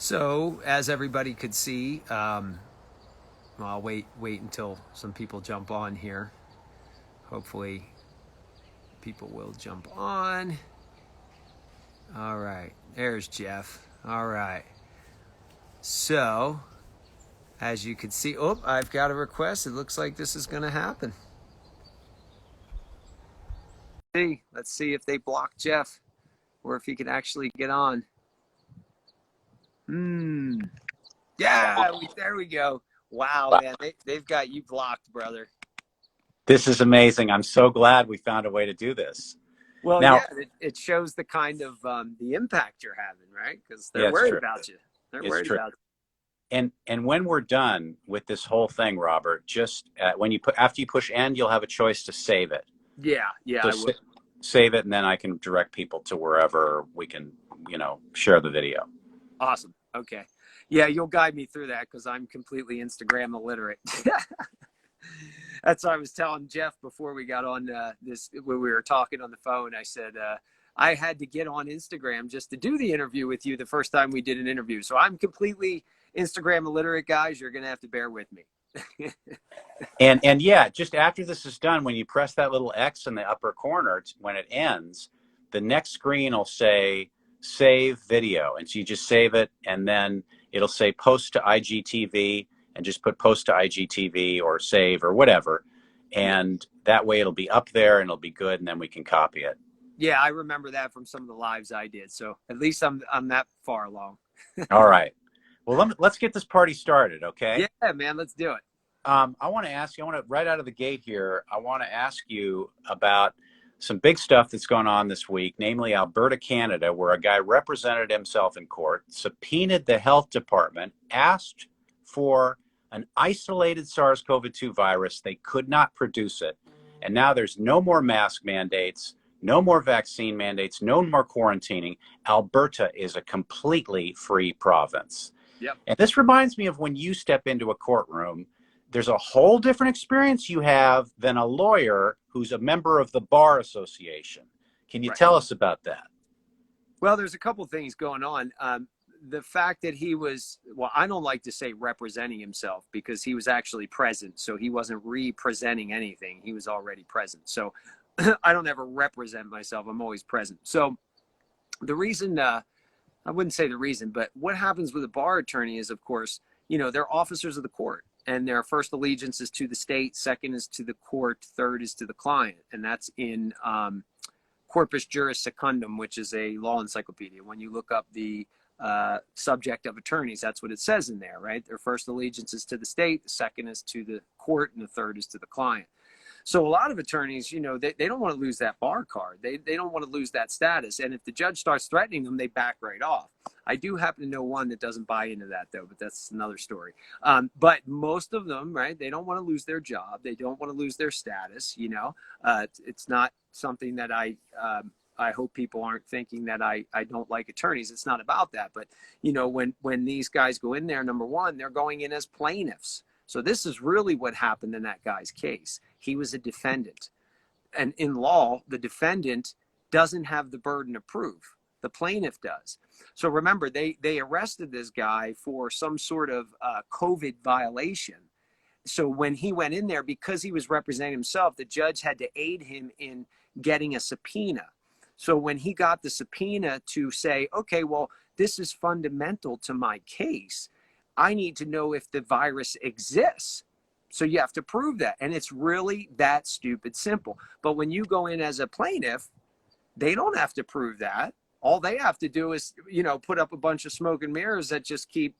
So, as everybody could see, well, I'll wait until some people jump on here. Hopefully, people will jump on. All right, there's Jeff. All right. So, as you can see, oh, I've got a request. It looks like this is going to happen. Let's see if they block Jeff or if he can actually get on. Yeah, there we go. Wow, man, they've got you blocked, brother. This is amazing. I'm so glad we found a way to do this. Well, Now, yeah, it shows the kind of the impact you're having, right? Because they're yeah, it's worried true. about you. They're It's worried true. about And when we're done with this whole thing, Robert, just when you after you push end, you'll have a choice to save it. you. Yeah, So I will. save it, and then I can direct people to wherever we can, share the video. Awesome. Okay. Yeah, you'll guide me through that because I'm completely Instagram illiterate. That's what I was telling Jeff before we got on this, when we were talking on the phone. I said, I had to get on Instagram just to do the interview with you the first time we did an interview. So I'm completely Instagram illiterate, guys. You're going to have to bear with me. And yeah, just after this is done, when you press that little X in the upper corner, when it ends, the next screen will say save video. And so you just save it, and then it'll say post to IGTV, and just put post to IGTV or save or whatever. And that way it'll be up there and it'll be good, and then we can copy it. Yeah, I remember that from some of the lives I did. So at least I'm that far along. All right. Well, let's get this party started, okay? Yeah, man, let's do it. I want to ask you, right out of the gate here, I want to ask you about some big stuff that's going on this week, namely Alberta, Canada, where a guy represented himself in court, subpoenaed the health department, asked for an isolated SARS-CoV-2 virus. They could not produce it. And now there's no more mask mandates, no more vaccine mandates, no more quarantining. Alberta is a completely free province. Yep. And this reminds me of when you step into a courtroom. There's a whole different experience you have than a lawyer who's a member of the Bar Association. Can you tell us about that? Well, there's a couple things going on. The fact that he was, well, I don't like to say representing himself because he was actually present. So he wasn't representing anything. He was already present. So I don't ever represent myself. I'm always present. So the reason, I wouldn't say the reason, but what happens with a bar attorney is, of course, they're officers of the court. And their first allegiance is to the state, second is to the court, third is to the client. And that's in Corpus Juris Secundum, which is a law encyclopedia. When you look up the subject of attorneys, that's what it says in there, right? Their first allegiance is to the state, the second is to the court, and the third is to the client. So a lot of attorneys, they don't want to lose that bar card. They don't want to lose that status. And if the judge starts threatening them, they back right off. I do happen to know one that doesn't buy into that, though, but that's another story. But most of them, right, they don't want to lose their job. They don't want to lose their status, It's not something that I hope people aren't thinking that I don't like attorneys. It's not about that. But, when these guys go in there, number one, they're going in as plaintiffs. So this is really what happened in that guy's case. He was a defendant. And in law, the defendant doesn't have the burden of proof. The plaintiff does. So remember, they arrested this guy for some sort of COVID violation. So when he went in there, because he was representing himself, the judge had to aid him in getting a subpoena. So when he got the subpoena to say, okay, well, this is fundamental to my case, I need to know if the virus exists. So you have to prove that. And it's really that stupid simple. But when you go in as a plaintiff, they don't have to prove that. All they have to do is, put up a bunch of smoke and mirrors that just keep,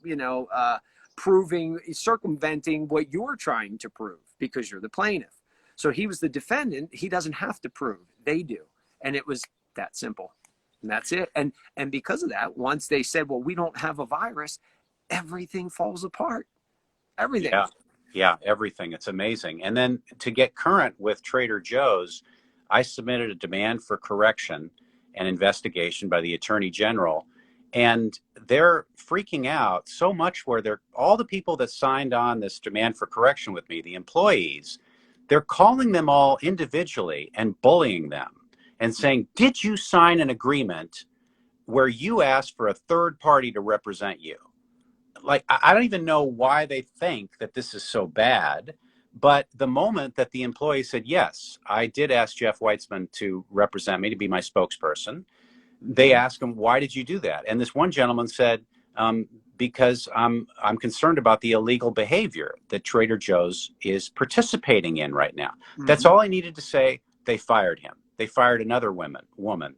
circumventing what you're trying to prove because you're the plaintiff. So he was the defendant. He doesn't have to prove. They do. And it was that simple. And that's it. And because of that, once they said, well, we don't have a virus, everything falls apart. Everything. Yeah, everything. It's amazing. And then to get current with Trader Joe's, I submitted a demand for correction and investigation by the Attorney General. And they're freaking out so much where all the people that signed on this demand for correction with me, the employees, they're calling them all individually and bullying them and saying, did you sign an agreement where you asked for a third party to represent you? like, I don't even know why they think that this is so bad. But the moment that the employee said, yes, I did ask Jeff Weitzman to represent me, to be my spokesperson, they Mhm. asked him, why did you do that? And this one gentleman said, because I'm concerned about the illegal behavior that Trader Joe's is participating in right now. That's Mhm. all I needed to say. They fired him. They fired another woman.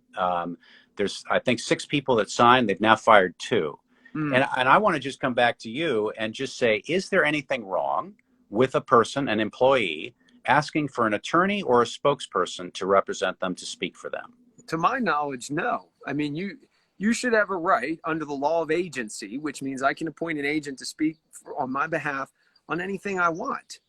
There's, I think, 6 people that signed. They've now fired 2. Mm. And I want to just come back to you and just say, is there anything wrong with a person, an employee, asking for an attorney or a spokesperson to represent them, to speak for them? To my knowledge, no. I mean, you should have a right under the law of agency, which means I can appoint an agent to speak on my behalf on anything I want.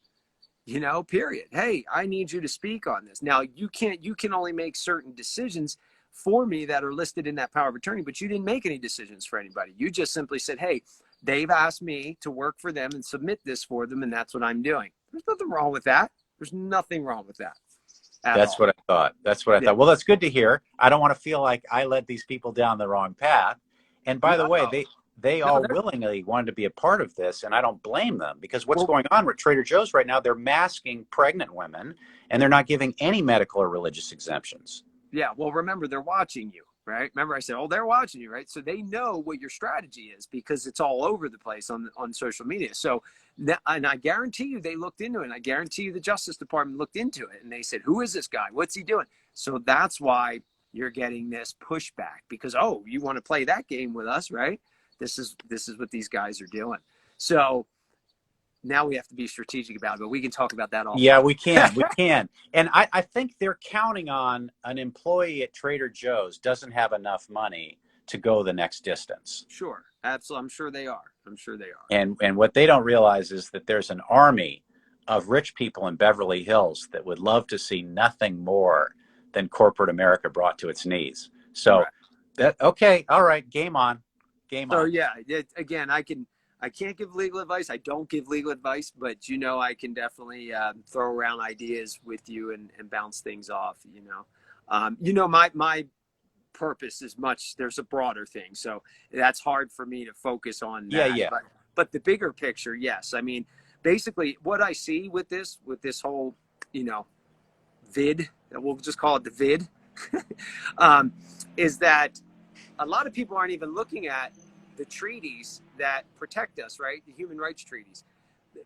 Period. Hey, I need you to speak on this. Now, you can only make certain decisions for me that are listed in that power of attorney, but you didn't make any decisions for anybody. You just simply said, hey, they've asked me to work for them and submit this for them, and that's what I'm doing. There's nothing wrong with that. There's nothing wrong with that at That's all. what I thought. That's what I Yeah. thought. Well, that's good to hear. I don't want to feel like I led these people down the wrong path. And by the No, way, they no, all willingly wanted to be a part of this, and I don't blame them, because what's well, going on with Trader Joe's right now, they're masking pregnant women, and they're not giving any medical or religious exemptions. yeah. Well, remember, they're watching you, right? Remember, I said, oh, they're watching you, right? So they know what your strategy is because it's all over the place on social media. So, and I guarantee you, they looked into it. And I guarantee you, the Justice Department looked into it, and they said, who is this guy? What's he doing? So that's why you're getting this pushback because, oh, you want to play that game with us, right? This is what these guys are doing. So now we have to be strategic about it, but we can talk about that Yeah, offline. we can. We can. And I think they're counting on an employee at Trader Joe's doesn't have enough money to go the next distance. Sure, absolutely. I'm sure they are. I'm sure they are. And what they don't realize is that there's an army of rich people in Beverly Hills that would love to see nothing more than corporate America brought to its knees. So Right. that, okay, all right, game on. Game So on. yeah, again, I can't give legal advice. I don't give legal advice, but I can definitely throw around ideas with you and bounce things off. My purpose is much. There's a broader thing, so that's hard for me to focus on Yeah, that. yeah. But the bigger picture, yes. I mean, basically, what I see with this whole you know vid, we'll just call it the vid, um, is that a lot of people aren't even looking at the treaties that protect us, right? The human rights treaties.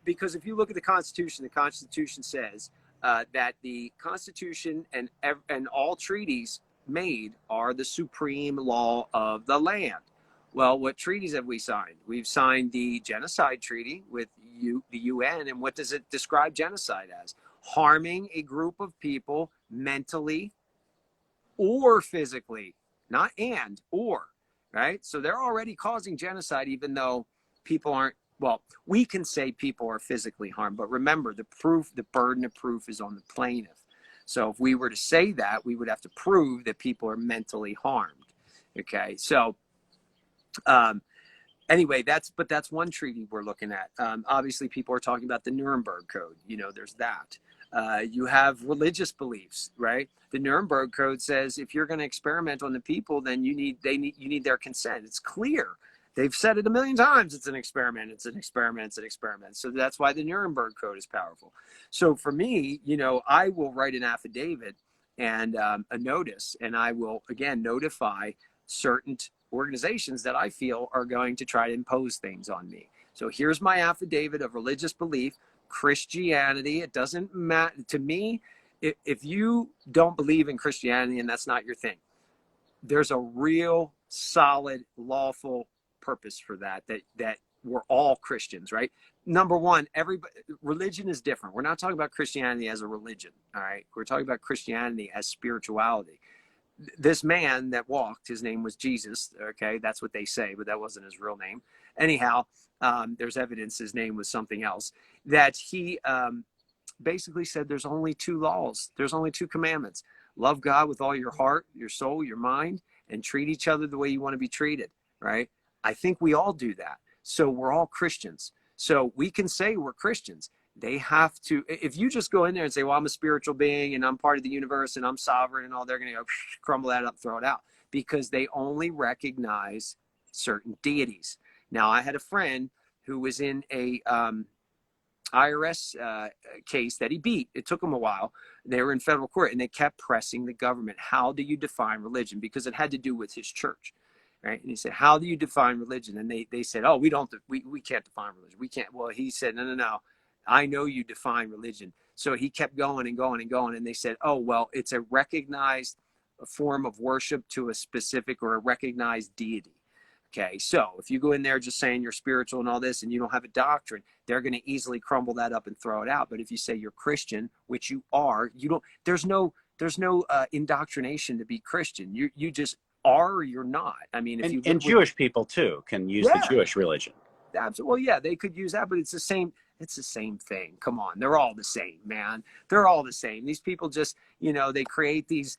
Because if you look at the Constitution says that the Constitution and all treaties made are the supreme law of the land. Well, what treaties have we signed? We've signed the Genocide Treaty with the UN, and what does it describe genocide as? Harming a group of people mentally or physically, not and, or, right? So they're already causing genocide, even though people aren't, well, we can say people are physically harmed, but remember the burden of proof is on the plaintiff. So if we were to say that, we would have to prove that people are mentally harmed. Okay. So, um, anyway, that's one treaty we're looking at. Obviously, people are talking about the Nuremberg Code. There's that. You have religious beliefs, right? The Nuremberg Code says if you're going to experiment on the people, then you need their consent. It's clear. They've said it a million times. It's an experiment. It's an experiment. It's an experiment. So that's why the Nuremberg Code is powerful. So for me, I will write an affidavit and a notice, and I will again notify certain organizations that I feel are going to try to impose things on me. So here's my affidavit of religious belief, Christianity. It doesn't matter to me if you don't believe in Christianity and that's not your thing. There's a real solid lawful purpose for that we're all Christians, right? Number one, everybody religion is different. We're not talking about Christianity as a religion, all right? We're talking about Christianity as spirituality. This man that walked, his name was Jesus. Okay, that's what they say, but that wasn't his real name. Anyhow, there's evidence his name was something else. That he basically said there's only 2 laws. There's only 2 commandments. Love God with all your heart, your soul, your mind, and treat each other the way you want to be treated, right? I think we all do that. So we're all Christians. So we can say we're Christians. They have to, if you just go in there and say, well, I'm a spiritual being and I'm part of the universe and I'm sovereign and all, they're going to go crumble that up, throw it out because they only recognize certain deities. Now, I had a friend who was in a IRS case that he beat. It took him a while. They were in federal court, and they kept pressing the government. How do you define religion? Because it had to do with his church, right? And he said, how do you define religion? And they said, oh, we can't define religion. We can't. Well, he said, no. I know you define religion. So he kept going and going and going. And they said, oh, well, it's a recognized form of worship to a specific or a recognized deity. Okay, so if you go in there just saying you're spiritual and all this and you don't have a doctrine, they're going to easily crumble that up and throw it out. But if you say you're Christian, which you are, you don't. There's no indoctrination to be Christian. You just are or you're not. I mean, if and Jewish people too can use the Jewish religion. Absolutely. Well, yeah, they could use that, but it's the same. It's the same thing. Come on, they're all the same, man. They're all the same. These people just, they create these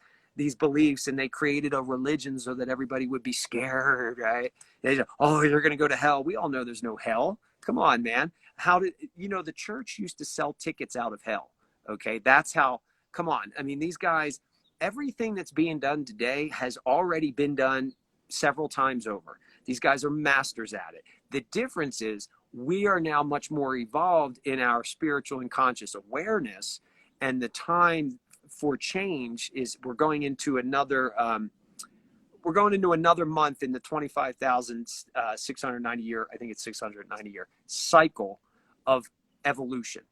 beliefs, and they created a religion so that everybody would be scared, right? They, oh, you're going to go to hell. We all know there's no hell. Come on, man. How did, the church used to sell tickets out of hell. Okay. That's how, come on. I mean, these guys, everything that's being done today has already been done several times over. These guys are masters at it. The difference is we are now much more evolved in our spiritual and conscious awareness, and the time for change is we're going into another month in the 25,690 year, I think it's 690 year cycle of evolution.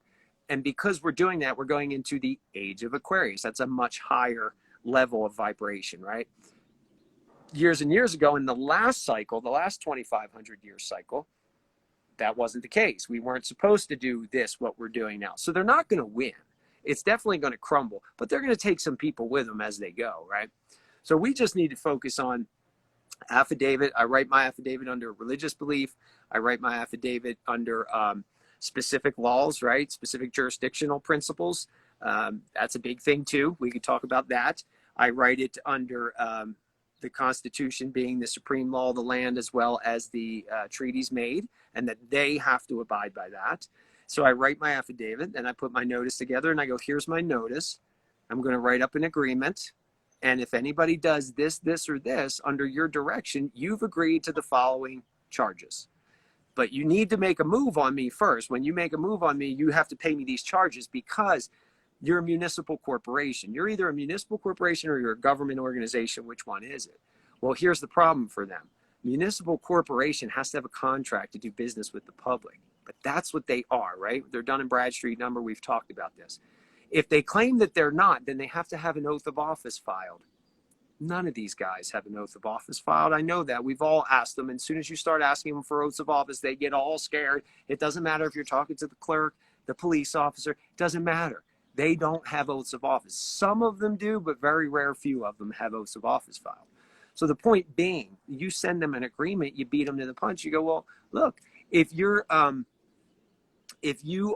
And because we're doing that, we're going into the age of Aquarius. That's a much higher level of vibration, right? Years and years ago in the last cycle, the last 2,500 year cycle, that wasn't the case. We weren't supposed to do this, what we're doing now. So they're not going to win. It's definitely going to crumble, but they're going to take some people with them as they go, right? So we just need to focus on affidavit. I write my affidavit under religious belief. I write my affidavit under specific laws, right? Specific jurisdictional principles. That's a big thing too. We could talk about that. I write it under the Constitution being the supreme law of the land, as well as the treaties made, and that they have to abide by that. So I write my affidavit and I put my notice together and I go, here's my notice. I'm going to write up an agreement. And if anybody does this, this, or this under your direction, you've agreed to the following charges. But you need to make a move on me first. When you make a move on me, you have to pay me these charges because you're a municipal corporation. You're either a municipal corporation or you're a government organization. Which one is it? Well, here's the problem for them. Municipal corporation has to have a contract to do business with the public. But that's what they are, right? They're Dun & Bradstreet number. We've talked about this. If they claim that they're not, then they have to have an oath of office filed. None of these guys have an oath of office filed. I know that. We've all asked them. And as soon as you start asking them for oaths of office, they get all scared. It doesn't matter if you're talking to the clerk, the police officer. It doesn't matter. They don't have oaths of office. Some of them do, but very rare few of them have oaths of office filed. So the point being, you send them an agreement, you beat them to the punch. You go, well, look, if you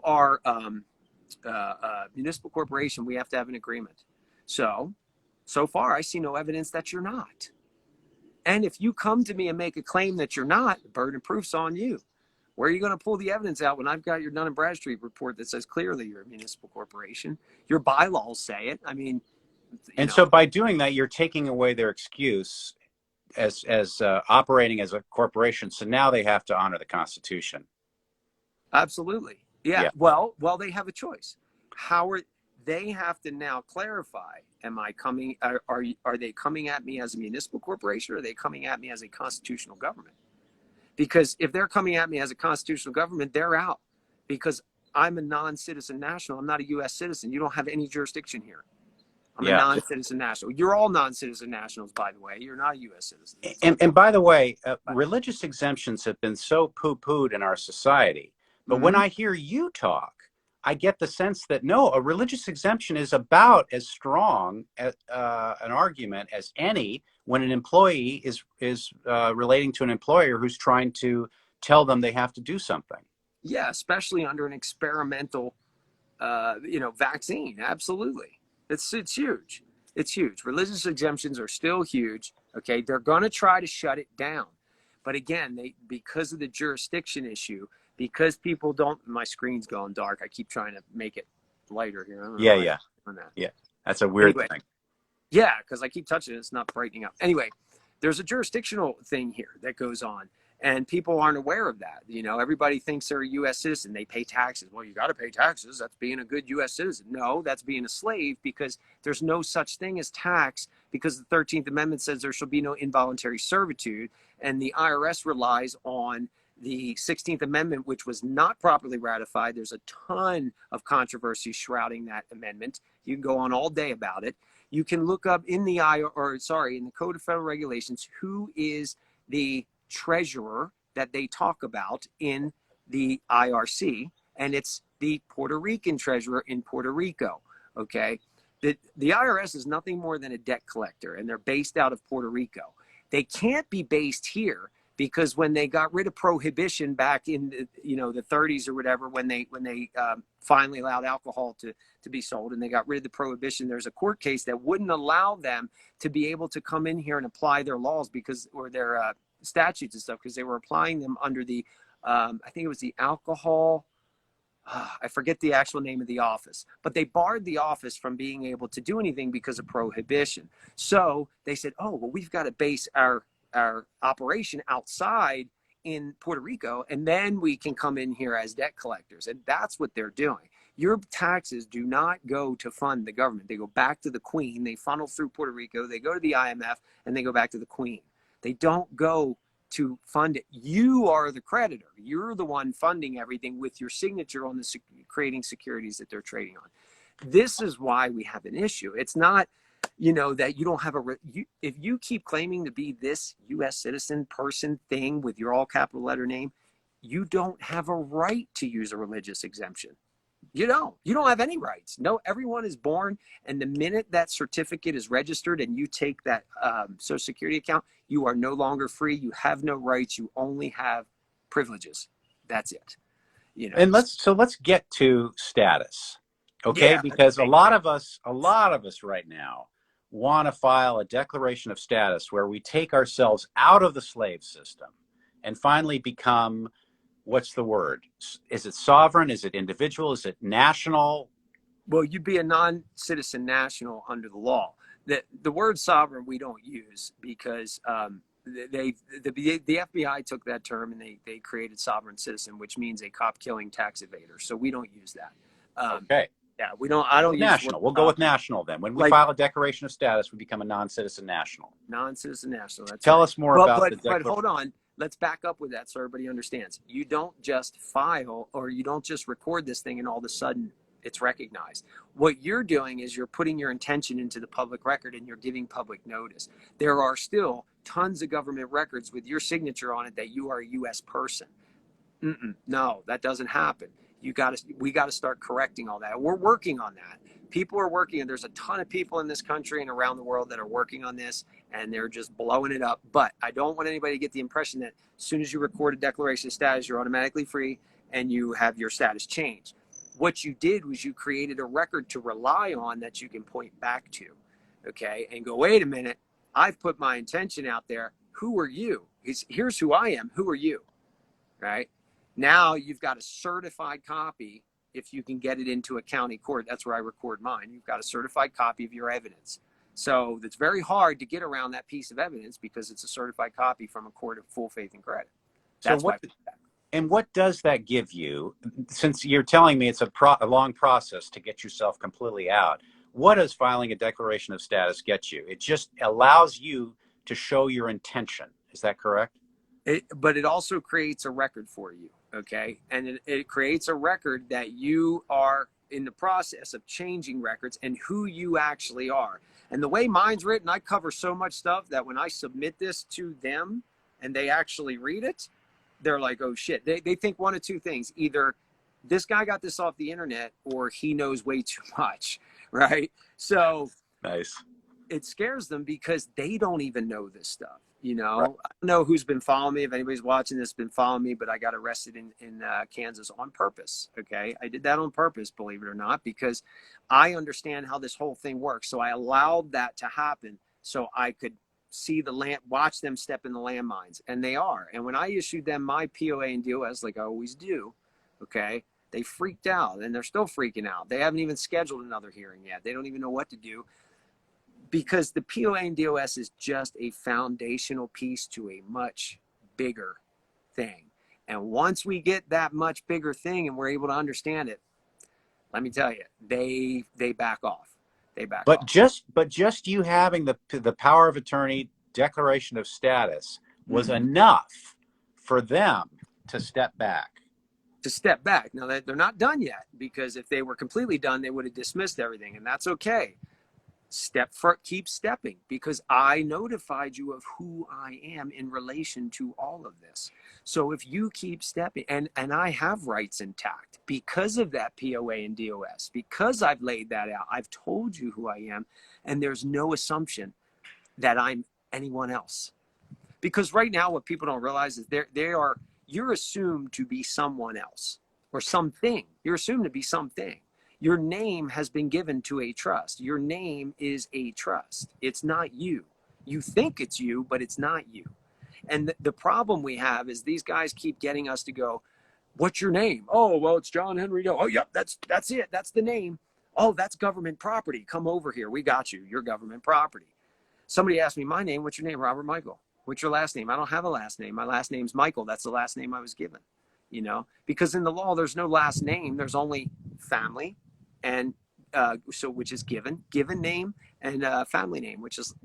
are a municipal corporation, we have to have an agreement. So far, I see no evidence that you're not. And if you come to me and make a claim that you're not, the burden of proof's on you. Where are you going to pull the evidence out when I've got your Dun & Bradstreet report that says clearly you're a municipal corporation? Your bylaws say it. I mean, so by doing that, you're taking away their excuse as operating as a corporation. So now they have to honor the Constitution. Absolutely. Yeah. Well, they have a choice. They have to now clarify, are they coming at me as a municipal corporation, or are they coming at me as a constitutional government? Because if they're coming at me as a constitutional government, they're out, because I'm a non-citizen national. I'm not a U.S. citizen. You don't have any jurisdiction here. I'm a non-citizen national. You're all non-citizen nationals, by the way. You're not a U.S. citizen. And by the way, religious exemptions have been so poo-pooed in our society. But when I hear you talk, I get the sense that no, a religious exemption is about as strong an argument as any when an employee is relating to an employer who's trying to tell them they have to do something. Yeah, especially under an experimental, vaccine. Absolutely. It's huge. It's huge. Religious exemptions are still huge. Okay. They're going to try to shut it down. But again, because of the jurisdiction issue, because people don't, my screen's going dark. I keep trying to make it lighter here. Yeah. That's a weird thing. Yeah. Cause I keep touching it. It's not brightening up. Anyway, there's a jurisdictional thing here that goes on. And people aren't aware of that. You know, everybody thinks they're a U.S. citizen. They pay taxes. Well, you got to pay taxes. That's being a good U.S. citizen. No, that's being a slave, because there's no such thing as tax, because the 13th Amendment says there shall be no involuntary servitude. And the IRS relies on the 16th Amendment, which was not properly ratified. There's a ton of controversy shrouding that amendment. You can go on all day about it. You can look up in the in the Code of Federal Regulations, who is the treasurer that they talk about in the IRC, and it's the Puerto Rican treasurer in Puerto Rico. Okay, the IRS is nothing more than a debt collector, and they're based out of Puerto Rico. They can't be based here, because when they got rid of prohibition back in the 30s or whatever, when they finally allowed alcohol to be sold, and they got rid of the prohibition, there's a court case that wouldn't allow them to be able to come in here and apply their laws or their statutes and stuff, because they were applying them under the I think it was the alcohol, I forget the actual name of the office, but they barred the office from being able to do anything because of prohibition. So they said, oh, well, we've got to base our operation outside in Puerto Rico, and then we can come in here as debt collectors. And that's what they're doing. Your taxes do not go to fund the government. They go back to the Queen. They funnel through Puerto Rico. They go to the IMF, and they go back to the Queen. They don't go to fund it. You are the creditor. You're the one funding everything with your signature on the creating securities that they're trading on. This is why we have an issue. It's not, that you don't have if you keep claiming to be this U.S. citizen person thing with your all capital letter name, you don't have a right to use a religious exemption. You don't have any rights. No, everyone is born, and the minute that certificate is registered and you take that Social Security account, you are no longer free. You have no rights. You only have privileges. That's it. And let's get to status, okay? Yeah, because a lot of us right now want to file a declaration of status where we take ourselves out of the slave system and finally become, what's the word? Is it sovereign? Is it individual? Is it national? Well, you'd be a non-citizen national under the law. The word sovereign we don't use, because the FBI took that term and they created sovereign citizen, which means a cop-killing tax evader. So we don't use that. Okay. Yeah, we don't. I don't use national. We'll go with national then. When we file a declaration of status, we become a non-citizen national. Non-citizen national. That's Tell right. us more about the declaration. But hold on. Let's back up with that so everybody understands. You don't just file, or you don't just record this thing and all of a sudden it's recognized. What you're doing is you're putting your intention into the public record and you're giving public notice. There are still tons of government records with your signature on it that you are a U.S. person. No, that doesn't happen. We got to start correcting all that. We're working on that. People are working, and there's a ton of people in this country and around the world that are working on this, and they're just blowing it up. But I don't want anybody to get the impression that as soon as you record a declaration of status, you're automatically free and you have your status changed. What you did was you created a record to rely on that you can point back to, okay, and go, wait a minute, I've put my intention out there. Who are you? Here's who I am. Who are you? Right? Now you've got a certified copy. If you can get it into a county court, that's where I record mine. You've got a certified copy of your evidence. So it's very hard to get around that piece of evidence because it's a certified copy from a court of full faith and credit. That's what does that give you? Since you're telling me it's a long process to get yourself completely out, what does filing a declaration of status get you? It just allows you to show your intention. Is that correct? But it also creates a record for you, okay? And it creates a record that you are in the process of changing records and who you actually are. And the way mine's written, I cover so much stuff that when I submit this to them and they actually read it, they're like, oh shit. They think one of two things. Either this guy got this off the internet or he knows way too much, right? So nice. It scares them because they don't even know this stuff. Right. I don't know who's been following me. If anybody's watching this, been following me, but I got arrested in Kansas on purpose. Okay. I did that on purpose, believe it or not, because I understand how this whole thing works. So I allowed that to happen so I could see watch them step in the landmines, and they are. And when I issued them my POA and DOS, like I always do, okay, they freaked out, and they're still freaking out. They haven't even scheduled another hearing yet. They don't even know what to do. Because the POA and DOS is just a foundational piece to a much bigger thing. And once we get that much bigger thing and we're able to understand it, let me tell you, they back off. They back But off. just you having the power of attorney, declaration of status was Mm-hmm. enough for them to step back. To step back. Now, they're not done yet, because if they were completely done, they would have dismissed everything, and that's okay. Keep stepping, because I notified you of who I am in relation to all of this. So if you keep stepping, and I have rights intact because of that POA and DOS, because I've laid that out, I've told you who I am, and there's no assumption that I'm anyone else. Because right now, what people don't realize is you're assumed to be someone else or something. You're assumed to be something. Your name has been given to a trust. Your name is a trust. It's not you. You think it's you, but it's not you. And the problem we have is these guys keep getting us to go, what's your name? Oh, well, it's John Henry Doe. Oh, yep, that's it. That's the name. Oh, that's government property. Come over here. We got you. You're government property. Somebody asked me my name. What's your name? Robert Michael. What's your last name? I don't have a last name. My last name's Michael. That's the last name I was given, because in the law, there's no last name. There's only family, and which is given name, and family name, which is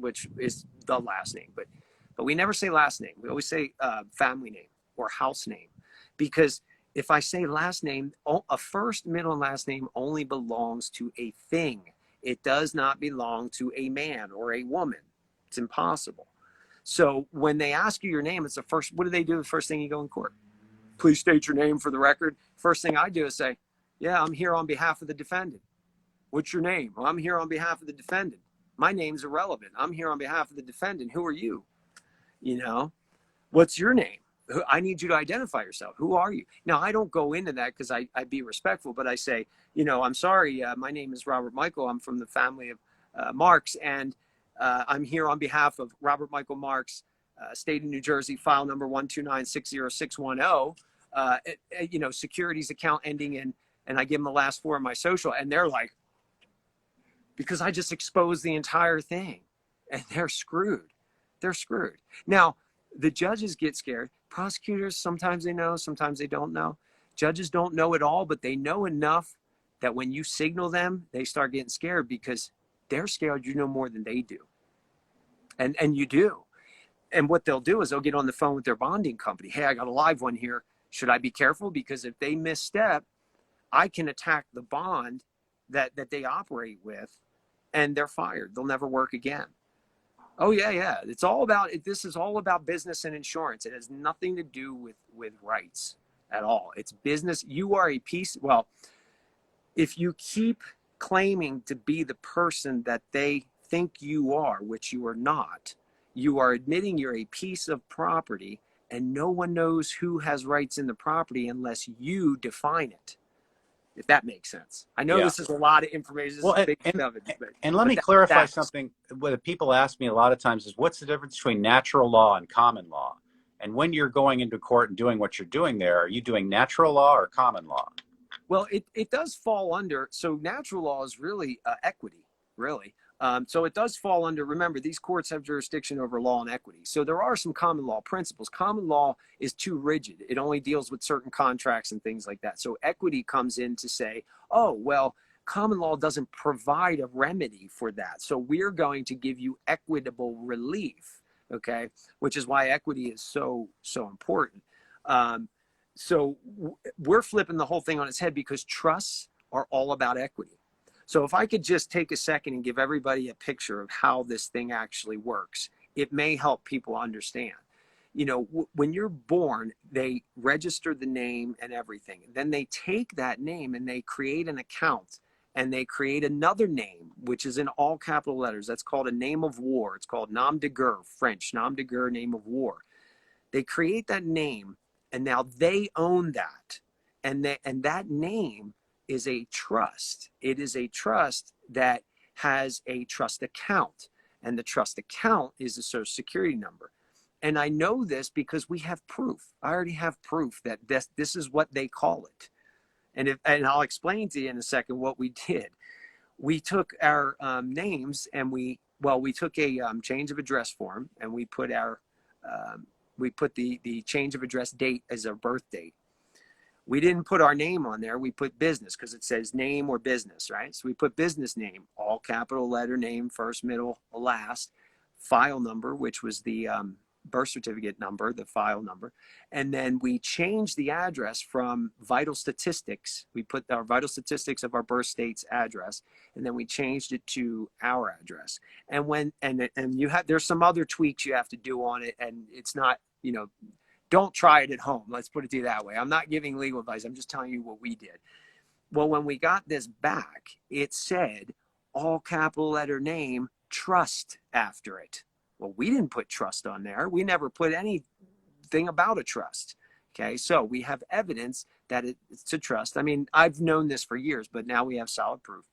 the last name. But we never say last name. We always say family name or house name, because if I say last name, a first, middle, and last name only belongs to a thing. It does not belong to a man or a woman. It's impossible. So when they ask you your name, it's the first. What do they do the first thing you go in court? Please state your name for the record. First thing I do is say, yeah, I'm here on behalf of the defendant. What's your name? Well, I'm here on behalf of the defendant. My name's irrelevant. I'm here on behalf of the defendant. Who are you? What's your name? I need you to identify yourself. Who are you? Now, I don't go into that because I be respectful, but I say, I'm sorry. My name is Robert Michael. I'm from the family of Marks, and I'm here on behalf of Robert Michael Marks, state of New Jersey, file number 129606110, securities account ending in, and I give them the last four of my social, and they're like, because I just exposed the entire thing, and they're screwed. They're screwed. Now, the judges get scared. Prosecutors, sometimes they know, sometimes they don't know. Judges don't know it all, but they know enough that when you signal them, they start getting scared, because they're scared you know more than they do. And you do. And what they'll do is they'll get on the phone with their bonding company. Hey, I got a live one here. Should I be careful? Because if they misstep, I can attack the bond that they operate with, and they're fired. They'll never work again. Oh, yeah. This is all about business and insurance. It has nothing to do with rights at all. It's business. You are a piece. Well, if you keep claiming to be the person that they think you are, which you are not, you are admitting you're a piece of property, and no one knows who has rights in the property unless you define it. If that makes sense. I know Yeah. this is a lot of information. This Well, is big stuff. And let me clarify something. What people ask me a lot of times is, what's the difference between natural law and common law? And when you're going into court and doing what you're doing there, are you doing natural law or common law? Well, it does fall under, so natural law is really equity, really. So it does fall under, remember, these courts have jurisdiction over law and equity. So there are some common law principles. Common law is too rigid. It only deals with certain contracts and things like that. So equity comes in to say, oh, well, common law doesn't provide a remedy for that. So we're going to give you equitable relief, okay, which is why equity is so important. So we're flipping the whole thing on its head, because trusts are all about equity. So if I could just take a second and give everybody a picture of how this thing actually works, it may help people understand. When you're born, they register the name and everything. Then they take that name and they create an account, and they create another name, which is in all capital letters. That's called a name of war. It's called nom de guerre, French, nom de guerre, name of war. They create that name, and now they own that. And that name is a trust. It is a trust that has a trust account, and the trust account is a social security number. And I know this because we have proof. I already have proof that this is what they call it. And I'll explain to you in a second what we did. We took our names, and we took a change of address form, and we put our We put the change of address date as our birth date. We didn't put our name on there. We put business because it says name or business, right? So we put business name, all capital letter name, first, middle, last, file number, which was the birth certificate number, the file number. And then we changed the address from vital statistics. We put our vital statistics of our birth state's address, and then we changed it to our address. And there's some other tweaks you have to do on it, and it's not, don't try it at home. Let's put it to you that way. I'm not giving legal advice. I'm just telling you what we did. Well, when we got this back, it said all capital letter name, trust after it. Well, we didn't put trust on there. We never put anything about a trust. Okay, so we have evidence that it's a trust. I mean, I've known this for years, but now we have solid proof.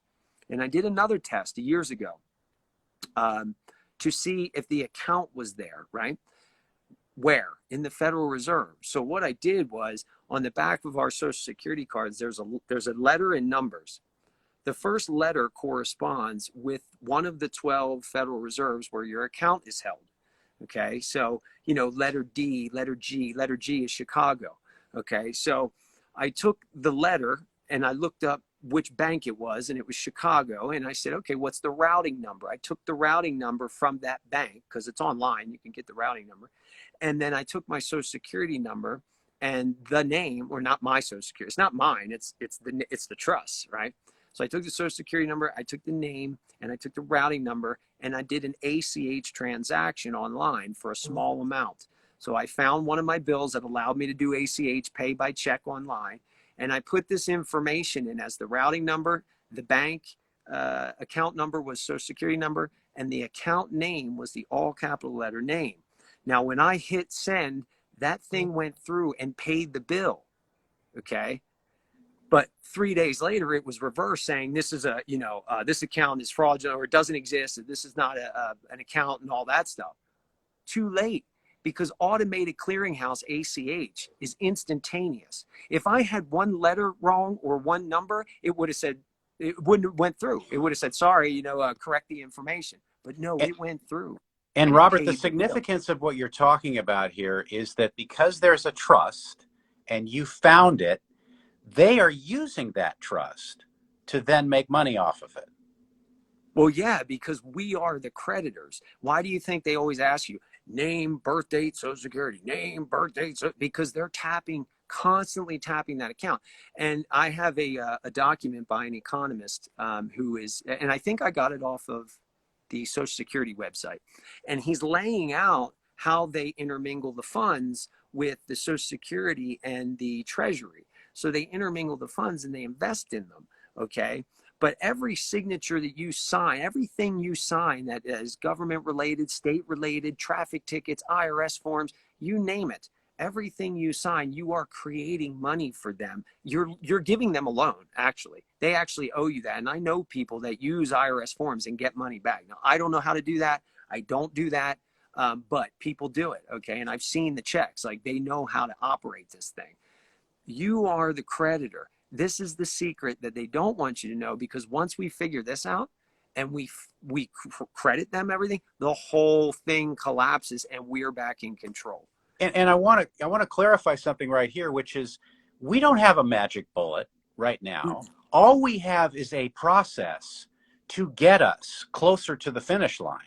And I did another test years ago to see if the account was there, right? Where? In the Federal Reserve. So what I did was on the back of our Social Security cards, there's a letter in numbers. The first letter corresponds with one of the 12 Federal Reserves where your account is held. Okay, so, letter D, letter G is Chicago. Okay, so I took the letter and I looked up which bank it was, and it was Chicago. And I said, okay, what's the routing number? I took the routing number from that bank because it's online. You can get the routing number. And then I took my Social Security number and the name, or not my Social Security. It's not mine. It's the trust, right? So I took the Social Security number, I took the name, and I took the routing number, and I did an ACH transaction online for a small amount. So I found one of my bills that allowed me to do ACH, pay by check online, and I put this information in as the routing number, the bank account number was Social Security number, and the account name was the all capital letter name. Now, when I hit send, that thing went through and paid the bill, okay? But 3 days later, it was reversed saying this is this account is fraudulent or it doesn't exist. This is not an account and all that stuff. Too late, because automated clearinghouse ACH is instantaneous. If I had one letter wrong or one number, it would have said, it wouldn't have went through. It would have said, sorry, correct the information. But no, it went through. And Robert, the significance of what you're talking about here is that because there's a trust and you found it, they are using that trust to then make money off of it. Well, yeah, because we are the creditors. Why do you think they always ask you name, birth date, Social Security, name, birth date? Because they're constantly tapping that account. And I have a document by an economist who is, and I think I got it off of the Social Security website. And he's laying out how they intermingle the funds with the Social Security and the Treasury. So they intermingle the funds and they invest in them, okay? But every signature that you sign, everything you sign that is government-related, state-related, traffic tickets, IRS forms, you name it, everything you sign, you are creating money for them. You're giving them a loan, actually. They actually owe you that. And I know people that use IRS forms and get money back. Now, I don't know how to do that. I don't do that, but people do it, okay? And I've seen the checks. Like, they know how to operate this thing. You are the creditor. This is the secret that they don't want you to know, because once we figure this out and we credit them everything, the whole thing collapses and we're back in control. And I want to clarify something right here, which is we don't have a magic bullet right now. All we have is a process to get us closer to the finish line.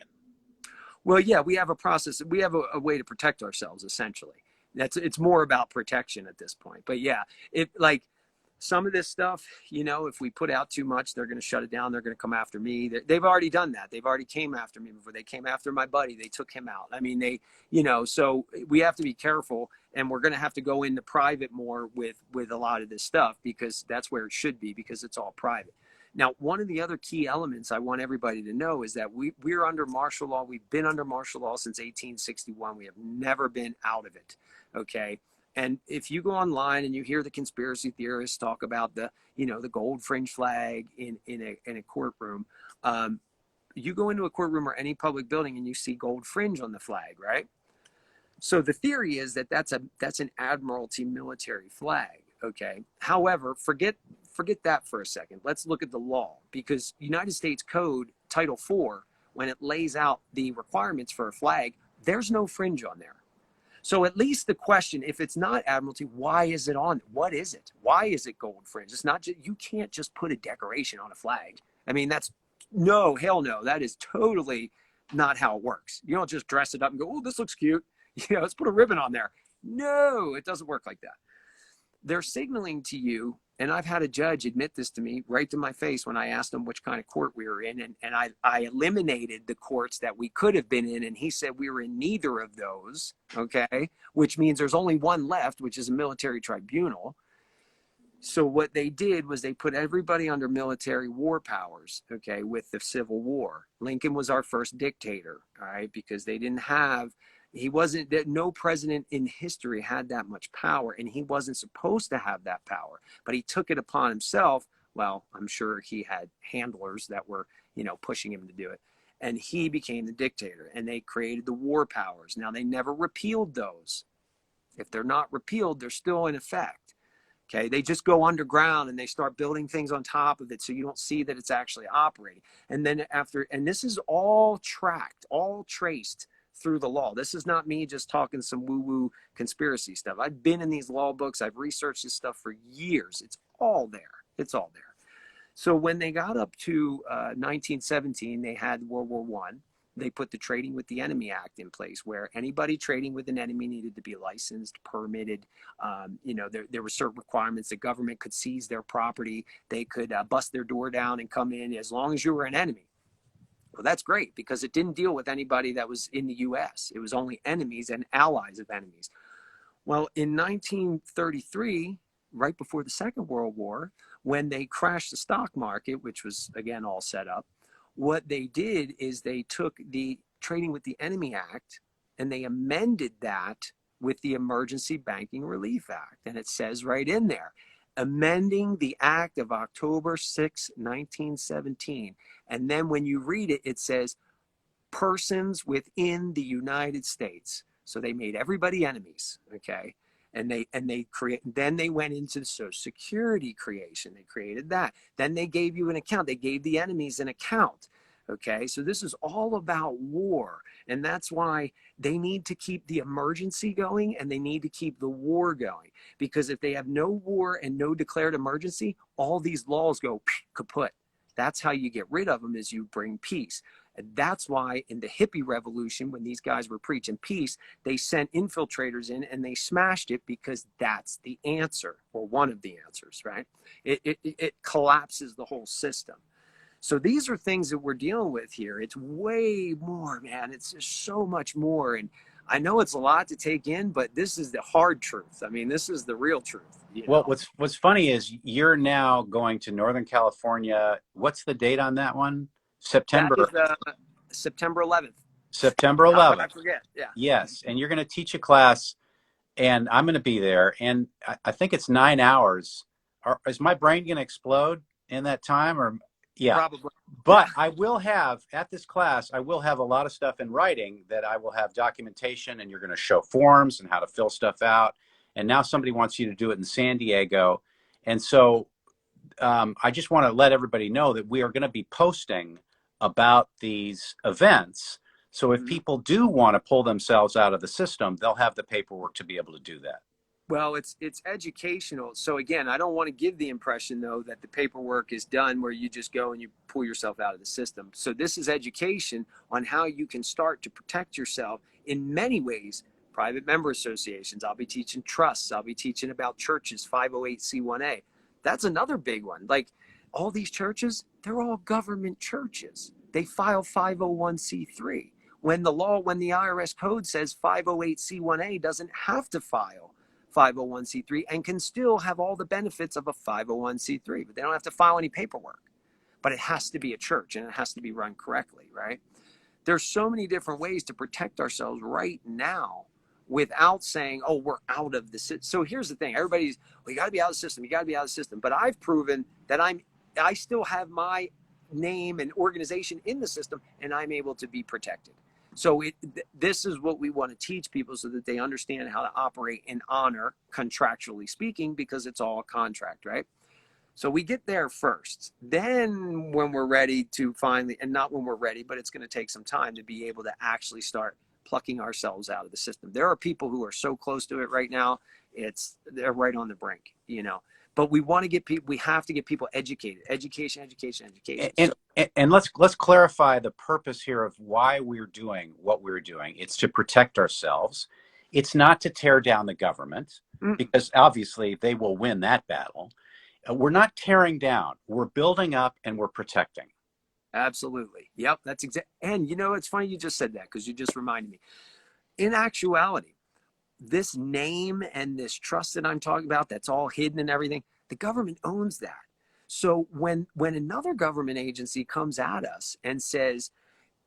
Well, yeah, we have a process. We have a way to protect ourselves, essentially. It's more about protection at this point. But yeah, like some of this stuff, if we put out too much, they're going to shut it down. They're going to come after me. They've already done that. They've already came after me before. They came after my buddy. They took him out. I mean, so we have to be careful, and we're going to have to go into private more with a lot of this stuff, because that's where it should be, because it's all private. Now, one of the other key elements I want everybody to know is that we're under martial law. We've been under martial law since 1861. We have never been out of it. Okay. And if you go online and you hear the conspiracy theorists talk about the gold fringe flag in a courtroom, you go into a courtroom or any public building and you see gold fringe on the flag, right? So the theory is that that's an Admiralty military flag. Okay. However, forget that for a second. Let's look at the law, because United States Code Title IV, when it lays out the requirements for a flag, there's no fringe on there. So at least the question, if it's not admiralty, why is it on? What is it? Why is it gold fringe? It's not just, you can't just put a decoration on a flag. I mean, that's no, hell no. That is totally not how it works. You don't just dress it up and go, oh, this looks cute. Let's put a ribbon on there. No, it doesn't work like that. They're signaling to you, and I've had a judge admit this to me right to my face when I asked him which kind of court we were in, and I eliminated the courts that we could have been in, and he said we were in neither of those, okay, which means there's only one left, which is a military tribunal. So what they did was they put everybody under military war powers, okay, with the Civil War. Lincoln was our first dictator, all right, because they didn't have, he wasn't, that no president in history had that much power, and he wasn't supposed to have that power, but he took it upon himself. Well, I'm sure he had handlers that were, pushing him to do it. And he became the dictator, and they created the war powers. Now, they never repealed those. If they're not repealed, they're still in effect. Okay, they just go underground and they start building things on top of it so you don't see that it's actually operating. And then and this is all tracked, all traced through the law. This is not me just talking some woo-woo conspiracy stuff. I've been in these law books. I've researched this stuff for years. It's all there. It's all there. So when they got up to 1917, they had World War I. They put the Trading with the Enemy Act in place, where anybody trading with an enemy needed to be licensed, permitted. There were certain requirements. The government could seize their property. They could bust their door down and come in as long as you were an enemy. Well, that's great, because it didn't deal with anybody that was in the U.S. It was only enemies and allies of enemies. Well, in 1933, right before the Second World War, when they crashed the stock market, which was, again, all set up, what they did is they took the Trading with the Enemy Act and they amended that with the Emergency Banking Relief Act. And it says right in there, amending the Act of October 6, 1917. And then when you read it, it says persons within the United States. So they made everybody enemies, okay? And then they went into the Social Security creation. They created that. Then they gave you an account. They gave the enemies an account. Okay, so this is all about war. And that's why they need to keep the emergency going and they need to keep the war going. Because if they have no war and no declared emergency, all these laws go kaput. That's how you get rid of them, is you bring peace. And that's why in the hippie revolution, when these guys were preaching peace, they sent infiltrators in and they smashed it, because that's the answer, or one of the answers, right? It collapses the whole system. So these are things that we're dealing with here. It's way more, man. It's just so much more. And I know it's a lot to take in, but this is the hard truth. I mean, this is the real truth. Well, what's funny is you're now going to Northern California. What's the date on that one? September. That is, September 11th. September 11th. I forget. Yeah. Yes, and you're going to teach a class, and I'm going to be there, and I think it's 9 hours. Is my brain going to explode in that time, or? Yeah, probably. But I will have, at this class, I will have a lot of stuff in writing that I will have documentation, and you're going to show forms and how to fill stuff out. And now somebody wants you to do it in San Diego. And so I just want to let everybody know that we are going to be posting about these events. So if people do want to pull themselves out of the system, they'll have the paperwork to be able to do that. Well, it's educational. So again, I don't want to give the impression, though, that the paperwork is done where you just go and you pull yourself out of the system. So this is education on how you can start to protect yourself in many ways. Private member associations. I'll be teaching trusts. I'll be teaching about churches, 508c1a. That's another big one. Like all these churches, they're all government churches. They file 501c3. When the IRS code says 508c1a doesn't have to file 501c3 and can still have all the benefits of a 501c3, but they don't have to file any paperwork. But it has to be a church and it has to be run correctly, right? There's so many different ways to protect ourselves right now without saying, oh, we're out of the system. So here's the thing. Everybody's, well, you got to be out of the system. You got to be out of the system. But I've proven that I still have my name and organization in the system, and I'm able to be protected. So this is what we want to teach people so that they understand how to operate in honor, contractually speaking, because it's all a contract, right? So we get there first. Then when we're ready to finally, and not when we're ready, but it's going to take some time to be able to actually start plucking ourselves out of the system. There are people who are so close to it right now. They're right on the brink, but we want to get people, we have to get people educated, education. And let's clarify the purpose here of why we're doing what we're doing. It's to protect ourselves. It's not to tear down the government, because obviously they will win that battle. We're not tearing down. We're building up and we're protecting. Absolutely. Yep. That's exact. And it's funny you just said that, because you just reminded me. In actuality, this name and this trust that I'm talking about, that's all hidden and everything, the government owns that. So when another government agency comes at us and says,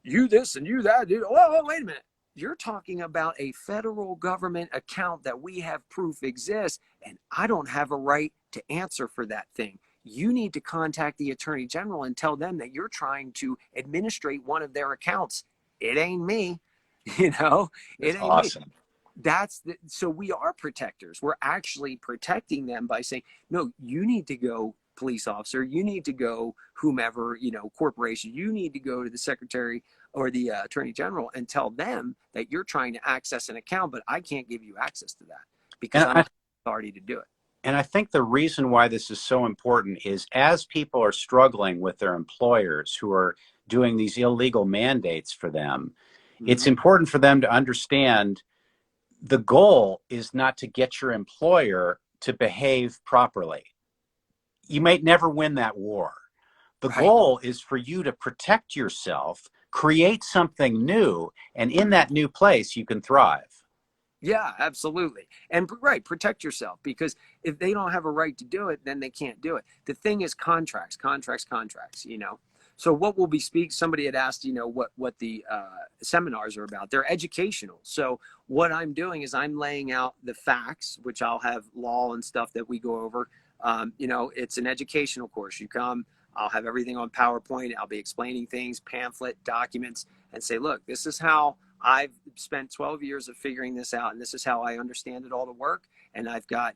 you this and you that, whoa, wait a minute. You're talking about a federal government account that we have proof exists, and I don't have a right to answer for that thing. You need to contact the Attorney General and tell them that you're trying to administrate one of their accounts. It ain't me, it That's ain't awesome. me. So we are protectors. We're actually protecting them by saying, no, you need to go, police officer, you need to go, whomever, corporation, you need to go to the secretary or the Attorney General and tell them that you're trying to access an account, but I can't give you access to that because I don't have the authority to do it. And I think the reason why this is so important is, as people are struggling with their employers who are doing these illegal mandates for them, it's important for them to understand the goal is not to get your employer to behave properly. You might never win that war. The goal is for you to protect yourself, create something new, and in that new place, you can thrive. Yeah, absolutely. And protect yourself, because if they don't have a right to do it, then they can't do it. The thing is contracts. So what will be somebody had asked, what the seminars are about. They're educational. So what I'm doing is I'm laying out the facts, which I'll have law and stuff that we go over. It's an educational course. You come, I'll have everything on PowerPoint. I'll be explaining things, pamphlet, documents, and say, look, this is how I've spent 12 years of figuring this out, and this is how I understand it all to work. And I've got,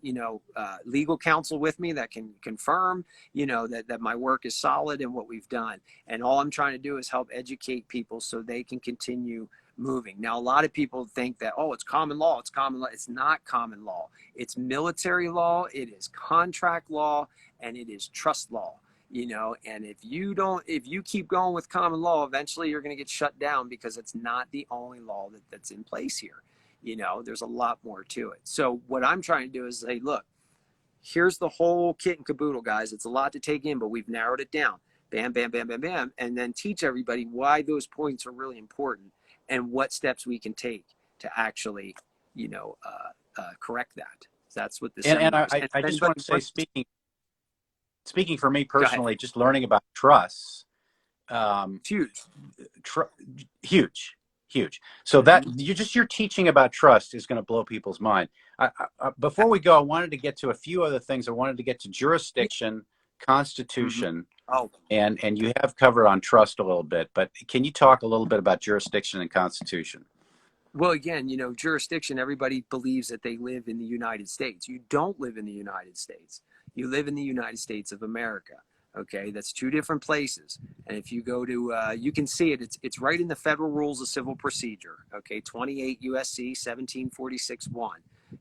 legal counsel with me that can confirm, that my work is solid and what we've done. And all I'm trying to do is help educate people so they can continue moving. Now, a lot of people think that, oh, it's common law. It's common law. It's not common law. It's military law. It is contract law, and it is trust law. And if you keep going with common law, eventually you're going to get shut down, because it's not the only law that's in place here. There's a lot more to it. So what I'm trying to do is say, look, here's the whole kit and caboodle, guys. It's a lot to take in, but we've narrowed it down. Bam, bam, bam, bam, bam. And then teach everybody why those points are really important and what steps we can take to actually, correct that. That's what the seminars. And I just want to say, speaking for me personally, just learning about trusts, huge. Huge. So that your teaching about trust is going to blow people's mind. Before we go, I wanted to get to a few other things. I wanted to get to jurisdiction, constitution, and you have covered on trust a little bit, but can you talk a little bit about jurisdiction and constitution? Well, again, jurisdiction, everybody believes that they live in the United States. You don't live in the United States. You live in the United States of America. Okay, that's two different places. And if you go to, you can see it. It's right in the Federal Rules of Civil Procedure. Okay, 28 U.S.C. 1746-1.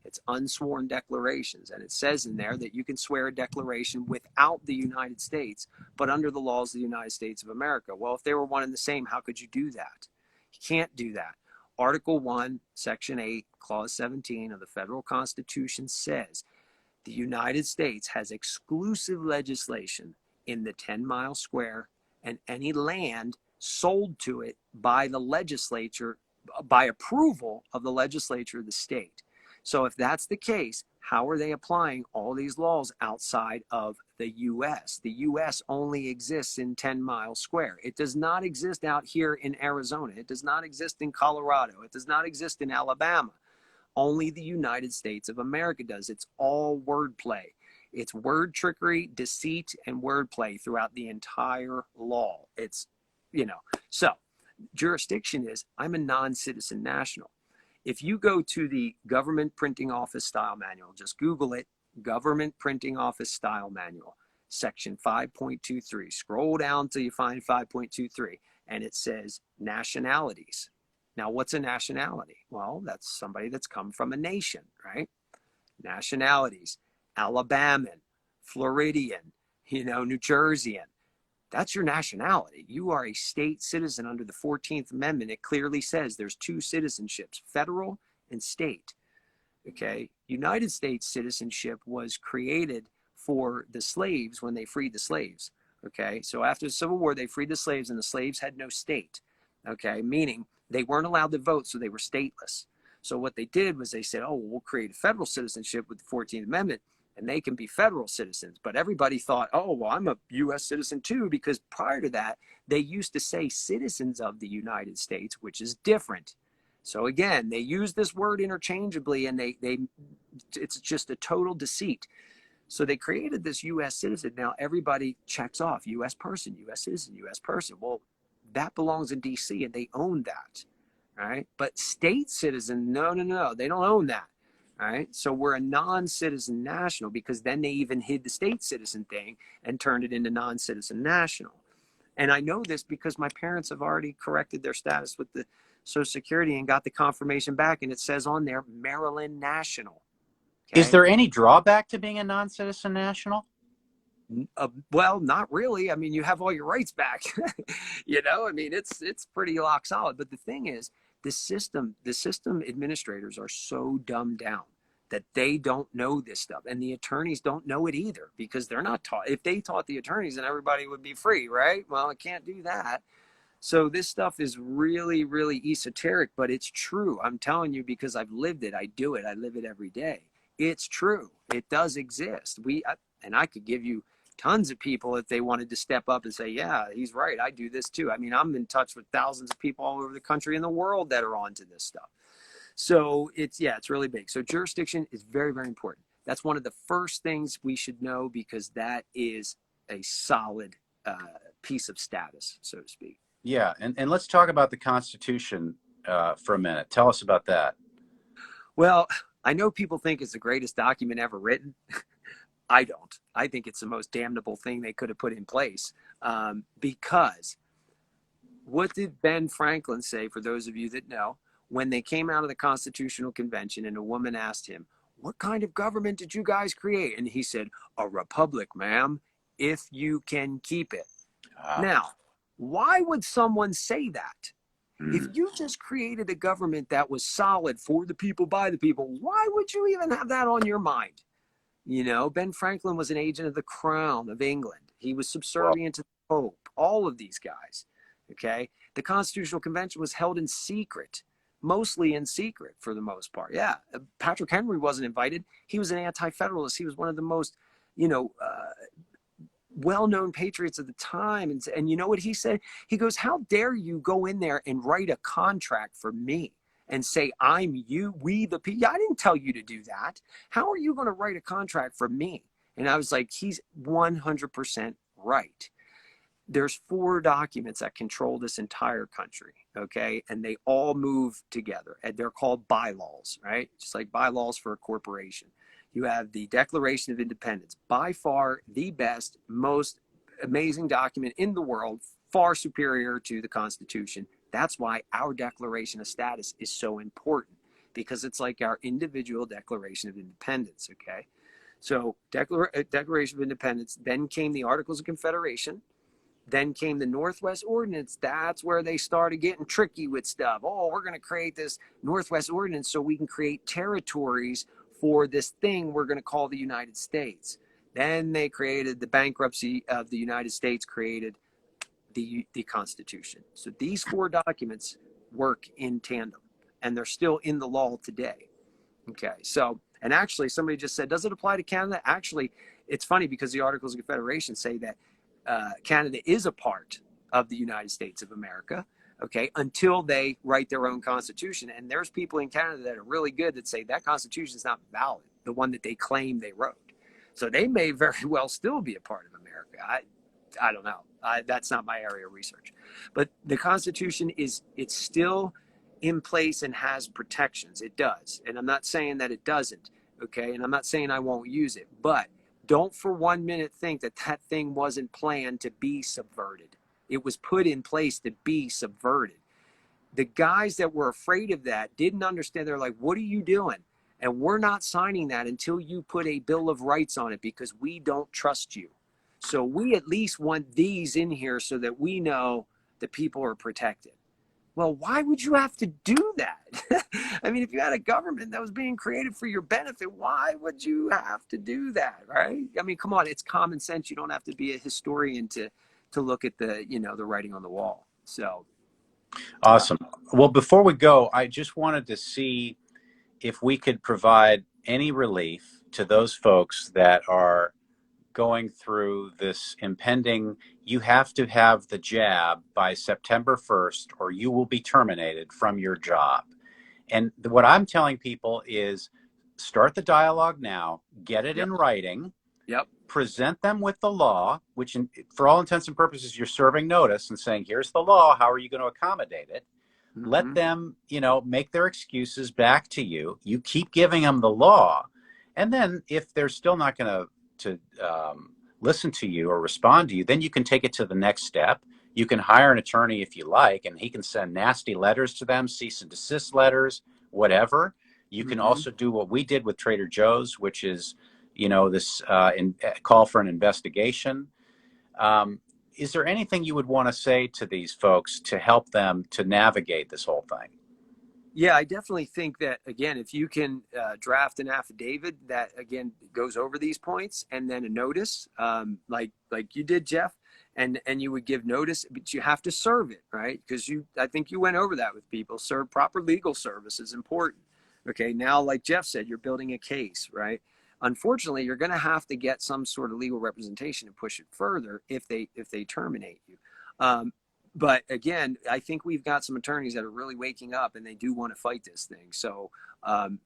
It's unsworn declarations, and it says in there that you can swear a declaration without the United States, but under the laws of the United States of America. Well, if they were one and the same, how could you do that? You can't do that. Article 1, Section 8, Clause 17 of the Federal Constitution says the United States has exclusive legislation in the 10-mile square and any land sold to it by the legislature, by approval of the legislature of the state. So if that's the case, how are they applying all these laws outside of the U.S.? The U.S. only exists in 10-mile square. It does not exist out here in Arizona. It does not exist in Colorado. It does not exist in Alabama. Only the United States of America does. It's all wordplay. It's word trickery, deceit, and wordplay throughout the entire law. It's, so jurisdiction is, I'm a non-citizen national. If you go to the Government Printing Office Style Manual, just Google it, Government Printing Office Style Manual, Section 5.23. Scroll down till you find 5.23, and it says nationalities. Now, what's a nationality? Well, that's somebody that's come from a nation, right? Nationalities: Alabaman, Floridian, New Jerseyan. That's your nationality. You are a state citizen under the 14th Amendment. It clearly says there's two citizenships, federal and state. Okay. United States citizenship was created for the slaves when they freed the slaves. Okay. So after the Civil War, they freed the slaves and the slaves had no state. Okay. Meaning they weren't allowed to vote, so they were stateless. So what they did was they said, oh, we'll create a federal citizenship with the 14th Amendment and they can be federal citizens. But everybody thought, oh, well, I'm a U.S. citizen too, because prior to that, they used to say citizens of the United States, which is different. So again, they use this word interchangeably, and it's just a total deceit. So they created this U.S. citizen. Now everybody checks off U.S. person, U.S. citizen, U.S. person. Well, that belongs in D.C. and they own that, right? But state citizen, no, they don't own that, right? So we're a non-citizen national, because then they even hid the state citizen thing and turned it into non-citizen national. And I know this because my parents have already corrected their status with the Social Security and got the confirmation back, and it says on there Maryland national. Is Okay. there any drawback to being a non-citizen national? Well, not really. I mean, you have all your rights back. I mean, it's pretty rock solid. But the thing is, the system administrators are so dumbed down that they don't know this stuff, and the attorneys don't know it either, because they're not taught. If they taught the attorneys, then everybody would be free, right? Well, I can't do that. So this stuff is really, really esoteric, but it's true. I'm telling you, because I've lived it. I do it. I live it every day. It's true. It does exist. And I could give you tons of people if they wanted to step up and say, yeah, he's right. I do this too. I mean, I'm in touch with thousands of people all over the country and the world that are onto this stuff. So it's really big. So jurisdiction is very, very important. That's one of the first things we should know, because that is a solid piece of status, so to speak. Yeah, and let's talk about the Constitution for a minute. Tell us about that. Well, I know people think it's the greatest document ever written. I don't. I think it's the most damnable thing they could have put in place, because what did Ben Franklin say, for those of you that know, when they came out of the Constitutional Convention and a woman asked him, what kind of government did you guys create? And he said, a republic, ma'am, if you can keep it. Now, why would someone say that? If you just created a government that was solid for the people, by the people, why would you even have that on your mind? Ben Franklin was an agent of the Crown of England. He was subservient to the Pope, all of these guys. Okay. The Constitutional Convention was held in secret, mostly in secret for the most part. Yeah. Patrick Henry wasn't invited. He was an anti-federalist. He was one of the most, well-known patriots of the time. And you know what he said? He goes, how dare you go in there and write a contract for me and say, I'm you, we the people. I didn't tell you to do that. How are you going to write a contract for me? And I was like, he's 100% right. There's 4 documents that control this entire country, okay? And they all move together. And they're called bylaws, right? Just like bylaws for a corporation. You have the Declaration of Independence, by far the best, most amazing document in the world, far superior to the Constitution. That's why our Declaration of Status is so important, because it's like our individual Declaration of Independence, okay? So Declaration of Independence, then came the Articles of Confederation, then came the Northwest Ordinance. That's where they started getting tricky with stuff. Oh, we're going to create this Northwest Ordinance so we can create territories for this thing we're going to call the United States. Then they created the bankruptcy of the United States, created the Constitution. So these 4 documents work in tandem, and they're still in the law today. Okay, so, and actually somebody just said, does it apply to Canada? Actually, it's funny, because the Articles of Confederation say that Canada is a part of the United States of America, okay, until they write their own constitution. And there's people in Canada that are really good that say that constitution is not valid, the one that they claim they wrote. So they may very well still be a part of America. I don't know. That's not my area of research. But the Constitution it's still in place and has protections. It does. And I'm not saying that it doesn't, okay? And I'm not saying I won't use it. But don't for 1 minute think that that thing wasn't planned to be subverted. It was put in place to be subverted. The guys that were afraid of that didn't understand. They're like, what are you doing? And we're not signing that until you put a Bill of Rights on it, because we don't trust you. So we at least want these in here so that we know the people are protected. Well, why would you have to do that? I mean, if you had a government that was being created for your benefit, why would you have to do that, right? I mean, come on, it's common sense. You don't have to be a historian to look at the, the writing on the wall. So, Awesome. Well, before we go, I just wanted to see if we could provide any relief to those folks that are going through this impending, you have to have the jab by September 1st or you will be terminated from your job. And what I'm telling people is start the dialogue now, get it yep, in writing, yep, present them with the law, which for all intents and purposes, you're serving notice and saying, here's the law, how are you going to accommodate it? Let them, make their excuses back to you. You keep giving them the law. And then if they're still not going to listen to you or respond to you, then you can take it to the next step. You can hire an attorney if you like, and he can send nasty letters to them, cease and desist letters, whatever. You can also do what we did with Trader Joe's, which is, this call for an investigation. Is there anything you would want to say to these folks to help them to navigate this whole thing? Yeah, I definitely think that, again, if you can draft an affidavit that, again, goes over these points, and then a notice, like you did, Jeff, and you would give notice, but you have to serve it, right? Because I think you went over that with people. Serve proper legal service is important. Okay, now, like Jeff said, you're building a case, right? Unfortunately, you're going to have to get some sort of legal representation to push it further if they terminate you. But again, I think we've got some attorneys that are really waking up, and they do want to fight this thing. So,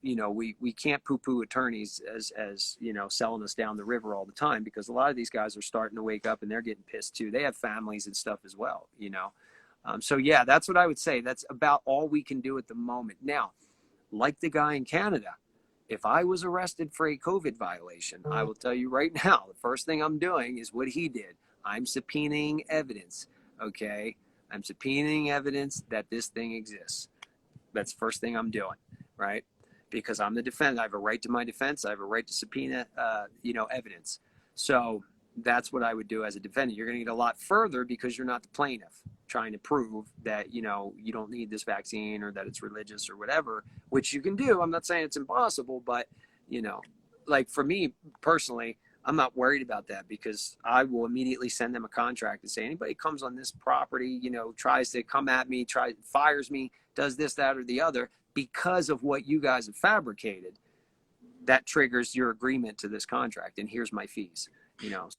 we can't poo-poo attorneys as selling us down the river all the time, because a lot of these guys are starting to wake up and they're getting pissed too. They have families and stuff as well, So yeah, that's what I would say. That's about all we can do at the moment. Now, like the guy in Canada, if I was arrested for a COVID violation, I will tell you right now, the first thing I'm doing is what he did. I'm subpoenaing evidence. Okay, I'm subpoenaing evidence that this thing exists. That's the first thing I'm doing, right? Because I'm the defendant. I have a right to my defense. I have a right to subpoena, evidence. So that's what I would do as a defendant. You're going to get a lot further because you're not the plaintiff trying to prove that, you don't need this vaccine or that it's religious or whatever, which you can do. I'm not saying it's impossible, but, like for me personally, I'm not worried about that, because I will immediately send them a contract and say, anybody comes on this property, tries to come at me, fires me, does this, that, or the other, because of what you guys have fabricated, that triggers your agreement to this contract. And here's my fees,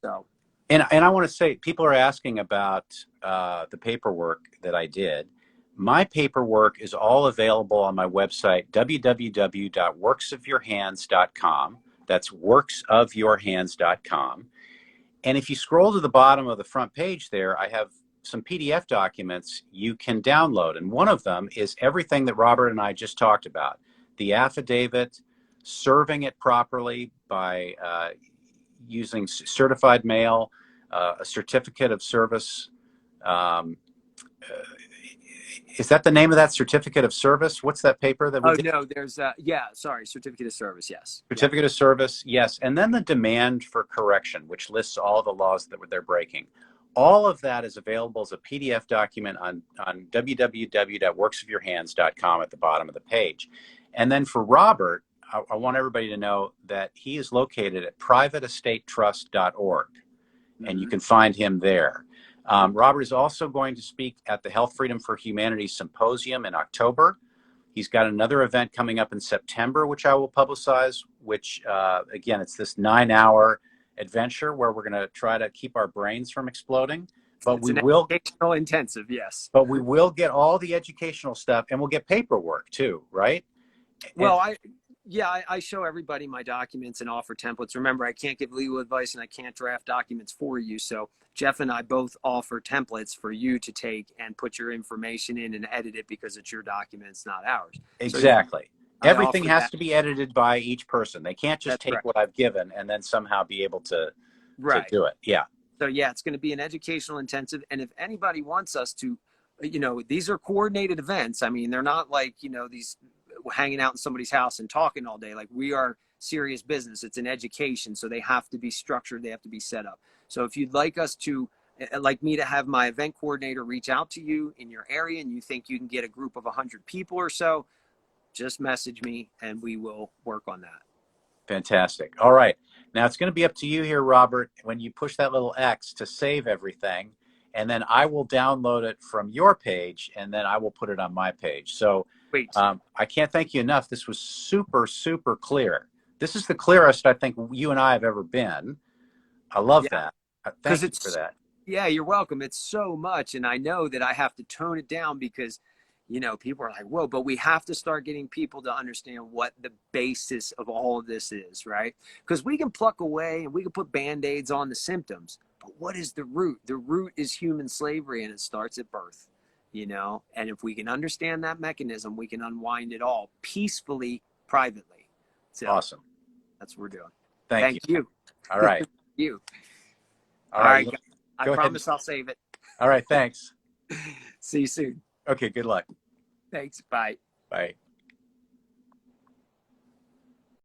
so. And I want to say, people are asking about the paperwork that I did. My paperwork is all available on my website, www.worksofyourhands.com. That's worksofyourhands.com. And if you scroll to the bottom of the front page there, I have some PDF documents you can download. And one of them is everything that Robert and I just talked about. The affidavit, serving it properly by using certified mail, a certificate of service. Is that the name of that certificate of service? What's that paper that we did? No, there's certificate of service. Yes. Certificate of service. Yes. And then the demand for correction, which lists all the laws that they're breaking. All of that is available as a PDF document on www.worksofyourhands.com at the bottom of the page. And then for Robert, I want everybody to know that he is located at privateestatetrust.org, and you can find him there. Robert is also going to speak at the Health Freedom for Humanity Symposium in October. He's got another event coming up in September, which I will publicize, which, again, it's this 9-hour adventure where we're going to try to keep our brains from exploding. But it's educational intensive, yes. But we will get all the educational stuff, and we'll get paperwork too, right? Well, I show everybody my documents and offer templates. Remember, I can't give legal advice and I can't draft documents for you. So Jeff and I both offer templates for you to take and put your information in and edit it, because it's your documents, not ours. Exactly. So everything has to be edited by each person. They can't just take what I've given and then somehow be able to do it. Yeah. So yeah, it's going to be an educational intensive. And if anybody wants us to these are coordinated events. I mean, they're not like, these hanging out in somebody's house and talking all day. Like, we are serious business. It's an education. So they have to be structured. They have to be set up. So if you'd like us to, like me to have my event coordinator reach out to you in your area and you think you can get a group of 100 people or so, just message me and we will work on that. Fantastic. All right. Now it's going to be up to you here, Robert, when you push that little X to save everything, and then I will download it from your page, and then I will put it on my page. So Wait. I can't thank you enough. This was super, super clear. This is the clearest I think you and I have ever been. I love Yeah. that. Because Thank you for it's, that. yeah, you're welcome. It's so much. And I know that I have to tone it down because, people are like, whoa, but we have to start getting people to understand what the basis of all of this is, right? Because we can pluck away and we can put band-aids on the symptoms, but what is the root? The root is human slavery, and it starts at birth, and if we can understand that mechanism, we can unwind it all peacefully, privately. So Awesome. that's what we're doing. Thank you. Thank you. All right. You. All All right. right, guys. I Go ahead. promise I'll save it. All right. Thanks. See you soon. Okay. Good luck. Thanks. Bye. Bye.